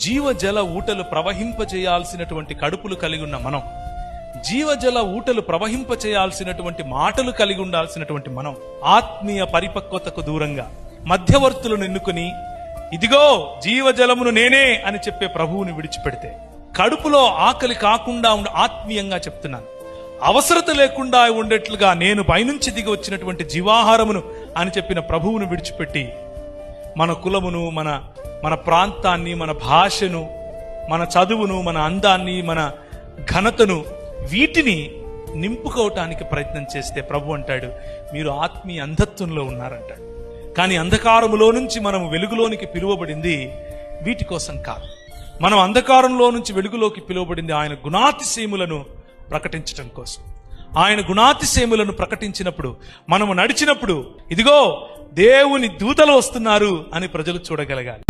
జీవజల ఊటలు ప్రవహింపచేయాల్సినటువంటి కడుపులు కలిగి ఉన్న మనం, జీవజల ఊటలు ప్రవహింపచేయాల్సినటువంటి మాటలు కలిగి ఉండాల్సినటువంటి మనం ఆత్మీయ పరిపక్వతకు దూరంగా మధ్యవర్తులను ఎన్నుకుని ఇదిగో జీవజలమును నేనే అని చెప్పే ప్రభువుని విడిచిపెడితే, కడుపులో ఆకలి కాకుండా ఆత్మీయంగా చెప్తున్నాను, అవసరత లేకుండా ఉండేట్లుగా నేను పైనుంచి దిగి వచ్చినటువంటి జీవాహారమును అని చెప్పిన ప్రభువును విడిచిపెట్టి మన కులమును, మన ప్రాంతాన్ని, మన భాషను, మన చదువును, మన అందాన్ని, మన ఘనతను, వీటిని నింపుకోవటానికి ప్రయత్నం చేస్తే ప్రభు అంటాడు మీరు ఆత్మీయ అంధత్వంలో ఉన్నారంటాడు. కానీ అంధకారములో నుంచి మనము వెలుగులోనికి పిలువబడింది వీటి కోసం కాదు. మనం అంధకారంలో నుంచి వెలుగులోకి పిలువబడింది ఆయన గుణాతిశయములను ప్రకటించటం కోసం. ఆయన గుణాతిశయములను ప్రకటించినప్పుడు, మనము నడిచినప్పుడు ఇదిగో దేవుని దూతలు వస్తున్నారు అని ప్రజలు చూడగలగాలి.